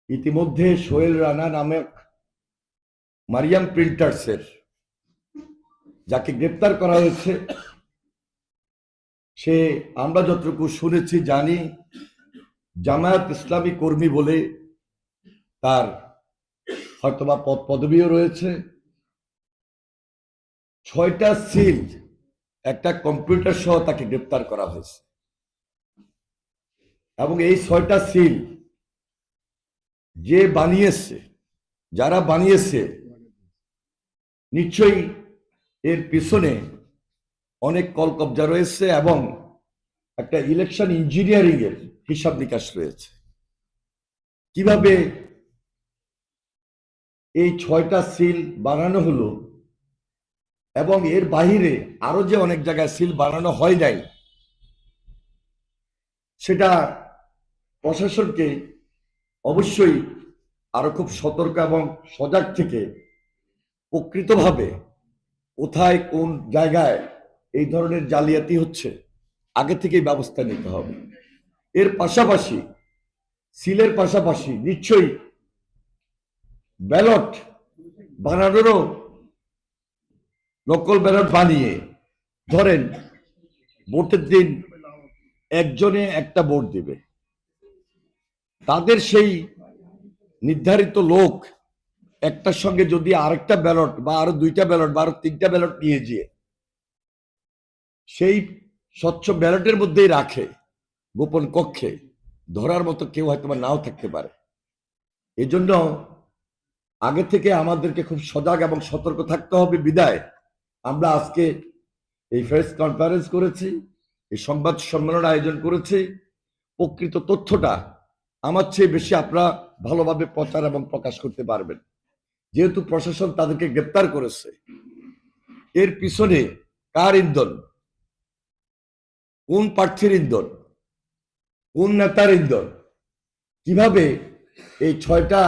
ইতিমধ্যে সোহেল রানা নামক মারিয়াম প্রিন্টার্সের যাকে গ্রেপ্তার করা হয়েছে, সে আমরা যতটুকু শুনেছি জানি জামায়াত ইসলামী কর্মী বলে তার হয়তোবা পদ পদবিও রয়েছে। 6টা সিল একটা কম্পিউটার সহ তাকে গ্রেপ্তার করা হয়েছে এবং এই 6টা সিল যে বানিয়েছে, যারা বানিয়েছে, নিশ্চয়ই এর পিছনে অনেক কলকবজা রয়েছে এবং একটা ইলেকশন ইঞ্জিনিয়ারিং এর হিসাব নিকাশ রয়েছে। কিভাবে এই 6টা সিল বানানো হলো এবং এর বাহিরে আরো যে অনেক জায়গায় সিল বানানো হয় নাই, সেটা প্রশাসনকে অবশ্যই আরো খুব সতর্ক এবং সজাগ থেকে প্রকৃতভাবে কোথায় কোন জায়গায় এই ধরনের জালিয়াতি হচ্ছে আগে থেকেই ব্যবস্থা নিতে হবে। এর পাশাপাশি সিলের পাশাপাশি নিশ্চয়ই ব্যালট বানানোরও, নকল ব্যালট বানিয়ে, ধরেন ভোটের দিন একজনে একটা ভোট দিবে, তাদের সেই নির্ধারিত লোক একটার সঙ্গে যদি আরেকটা ব্যালট বা আরো 2টা ব্যালট বা আরো 3টা ব্যালট নিয়ে গিয়ে সেই স্বচ্ছ ব্যালটের মধ্যেই রাখে গোপন কক্ষে, ধরার মতো কেউ হয়তো নাও থাকতে পারে। এজন্য আগে থেকে আমাদেরকে খুব সজাগ এবং সতর্ক থাকতে হবে। বিদায় আমরা আজকে এই প্রেস কনফারেন্স করেছি, এই সংবাদ সম্মেলন আয়োজন করেছি। প্রকৃত তথ্যটা আমার চেয়ে বেশি আপনারা ভালোভাবে প্রচার এবং প্রকাশ করতে পারবেন। যেহেতু প্রশাসন তাদেরকে গ্রেপ্তার করেছে, এর পিছনে কার ইন্ধন, কোন প্রার্থীর ইন্ধন, কোন নেতার ইন্ধন, কিভাবে এই 6টা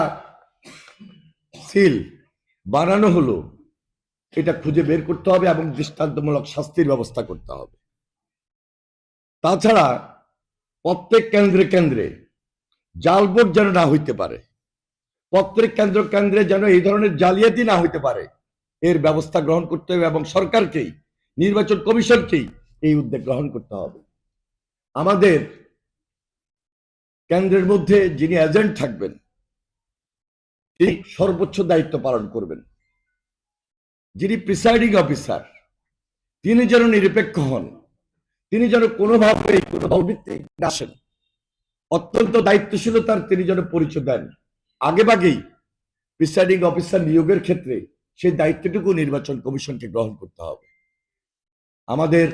সিল বানানো হলো, এটা খুঁজে বের করতে হবে এবং দৃষ্টান্তমূলক শাস্তির ব্যবস্থা করতে হবে। তাছাড়া প্রত্যেক কেন্দ্রে কেন্দ্রে জাল ভোট যেন না হইতে পারে, প্রত্যেক কেন্দ্র কেন্দ্রে যেন এই ধরনের জালিয়াতি না হইতে পারে, এর ব্যবস্থা গ্রহণ করতে হবে এবং সরকারকেই, নির্বাচন কমিশনকেই এই উদ্যোগ গ্রহণ করতে হবে। আমাদের কেন্দ্রের মধ্যে যিনি এজেন্ট থাকবেন, তিনি সর্বোচ্চ দায়িত্ব পালন করবেন। যিনি প্রিসাইডিং অফিসার, তিনি যেন নিরপেক্ষ হন, তিনি যেন কোনোভাবে কোনো দলভিত্তিক আসেন, অত্যন্ত দায়িত্বশীলতার তিনি যেন পরিচয় দেন। আগেভাগেই প্রিসাইডিং অফিসার নিয়োগের ক্ষেত্রে সেই দায়িত্বটুকু নির্বাচন কমিশনকে গ্রহণ করতে হবে। আমাদের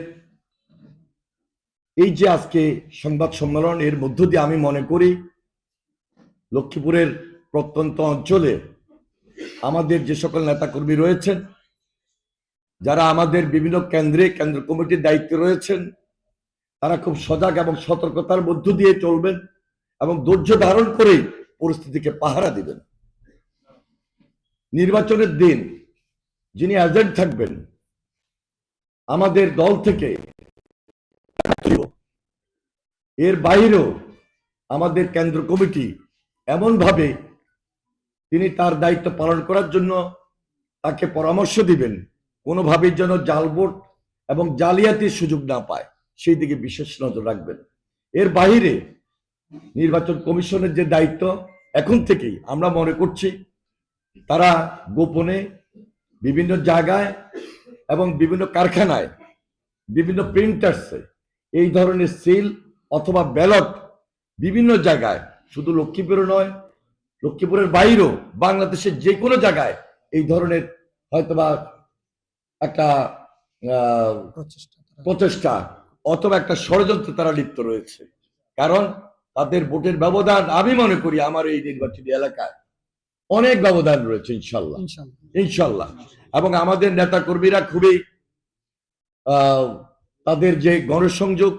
এই যে আজকে সংবাদ সম্মেলন, এর মধ্য দিয়ে আমি মনে করি লক্ষ্মীপুরের প্রত্যন্ত অঞ্চলে আমাদের যে সকল নেতাকর্মী রয়েছেন, যারা আমাদের বিভিন্ন কেন্দ্রে কেন্দ্র কমিটির দায়িত্বে রয়েছেন, তারা খুব সজাগ এবং সতর্কতার মধ্য দিয়ে চলবেন এবং ধৈর্য ধারণ করে পরিস্থিতিকে পাহারা দিবেন। নির্বাচনের দিন যিনি এজেন্ট থাকবেন আমাদের দল থেকে, এর বাইরেও আমাদের কেন্দ্র কমিটি এমনভাবে তিনি তার দায়িত্ব পালন করার জন্য তাকে পরামর্শ দিবেন, কোনোভাবেই যেন জাল ভোট এবং জালিয়াতির সুযোগ না পায়, সেই দিকে বিশেষ নজর রাখবেন। এর বাইরে নির্বাচন কমিশনের যে দায়িত্ব, এখন থেকেই আমরা মনে করছি তারা গোপনে বিভিন্ন জায়গায় এবং বিভিন্ন কারখানায়, বিভিন্ন প্রিন্টার্সে এই ধরনের সিল অথবা ব্যালট বিভিন্ন জায়গায়, শুধু লক্ষ্মীপুরে নয়, লক্ষ্মীপুরের বাইরেও বাংলাদেশের যে কোনো জায়গায় এই ধরনের হয়তোবা একটা প্রচেষ্টা অথবা একটা ষড়যন্ত্র তারা লিপ্ত রয়েছে। কারণ তাদের ভোটের ব্যবধান, আমি মনে করি আমার এই নির্বাচনী এলাকায় অনেক ব্যবধান রয়েছে ইনশাল্লাহ ইনশাল্লাহ। এবং আমাদের নেতা কর্মীরা খুবই তাদের যে গণসংযোগ,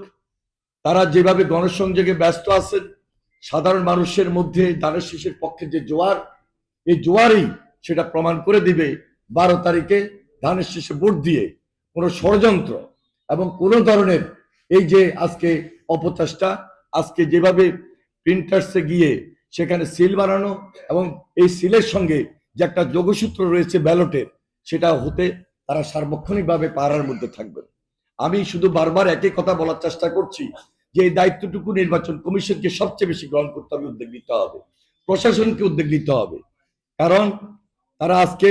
তারা যেভাবে গণসংযোগে ব্যস্ত আছেন, সাধারণ মানুষের মধ্যে ধানের শীষের পক্ষে যে জোয়ার, এই জোয়ারই সেটা প্রমাণ করে দিবে 12 তারিখে ধানের শীষে ভোট দিয়ে কোনো ষড়যন্ত্র এবং কোনো ধরনের এই যে আজকে অপচেষ্টা, আজকে যেভাবে প্রিন্টার্সে গিয়ে সেখানে সিল বানানো এবং এই সিলের সঙ্গে যে একটা যোগসূত্র রয়েছে ব্যালটের, সেটা হতে তারা সার্বক্ষণিকভাবে পাহারার মধ্যে থাকবেন। আমি শুধু বারবার একই কথা বলার চেষ্টা করছি যে এই দায়িত্বটুকু নির্বাচন কমিশনকে সবচেয়ে বেশি গ্রহণ করতে হবে, উদ্যোগ নিতে হবে, প্রশাসনকে উদ্যোগ নিতে হবে। কারণ তারা আজকে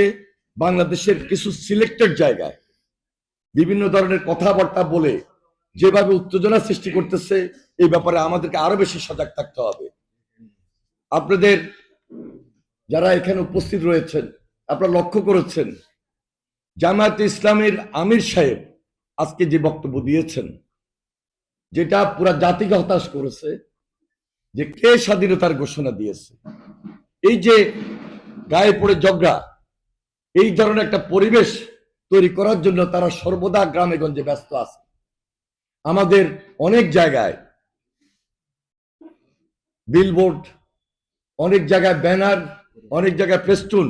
বাংলাদেশের কিছু সিলেক্টেড জায়গায় বিভিন্ন ধরনের কথাবার্তা বলে যেভাবে উত্তেজনা সৃষ্টি করতেছে, এই ব্যাপারে আমাদেরকে আরো বেশি সজাগ থাকতে হবে। আপনাদের যারা এখানে উপস্থিত রয়েছেন, আপনারা লক্ষ্য করেছেন জামায়াতে ইসলামের আমির সাহেব আজকে যে বক্তব্য দিয়েছেন, যেটা পুরা জাতিকে হতাশ করেছে, যে কে স্বাধীনতার ঘোষণা দিয়েছে। এই যে গায়ে পড়ে ঝগড়া, এই ধরনের একটা পরিবেশ তৈরি করার জন্য তারা সর্বদা গ্রামে গঞ্জে ব্যস্ত আছে। আমাদের অনেক জায়গায় বিলবোর্ড, অনেক জায়গায় ব্যানার, অনেক জায়গায় ফেস্টুন,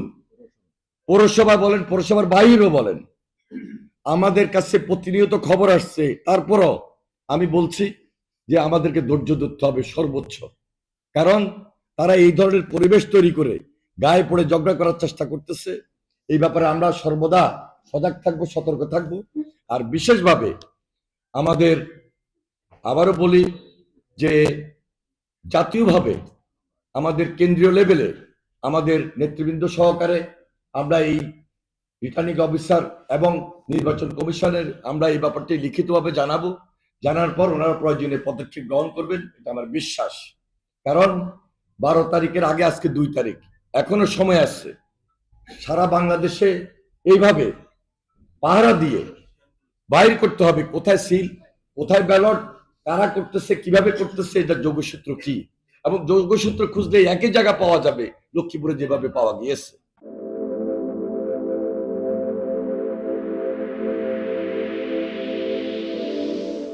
পৌরসভা বলেন, পৌরসভার বাইরেও বলেন, আমাদের কাছে প্রতিনিয়ত খবর আসছে। তারপরও আমি বলছি যে আমাদেরকে ধৈর্য ধরতে হবে সর্বোচ্চ। কারণ তারা এই ধরনের পরিবেশ তৈরি করে গায়ে পড়ে ঝগড়া করার চেষ্টা করতেছে। এই ব্যাপারে আমরা সর্বদা সজাগ থাকবো, সতর্ক থাকবো। আর বিশেষভাবে আমাদের, আবারও বলি যে জাতীয়ভাবে আমাদের কেন্দ্রীয় লেভেলে আমাদের নেতৃবৃন্দ সহকারে আমরা এই রিটার্নিং অফিসার এবং নির্বাচন কমিশনের আমরা এই ব্যাপারটি লিখিতভাবে জানাবো। জানার পর ওনারা প্রয়োজনীয় পদক্ষেপ গ্রহণ করবেন, এটা আমার বিশ্বাস। কারণ 12 তারিখের আগে আজকে 2 তারিখ, এখনো সময় আছে। সারা বাংলাদেশে এইভাবে পাহারা দিয়ে বাইর করতে হবে কোথায় সিল, কোথায় ব্যালট, কারা করতেছে, কিভাবে করতেছে, এটা যোগসূত্র কি, এবং যোগসূত্র খুঁজলে একই জায়গা পাওয়া যাবে লক্ষ্মীপুরে যেভাবে পাওয়া গিয়েছে।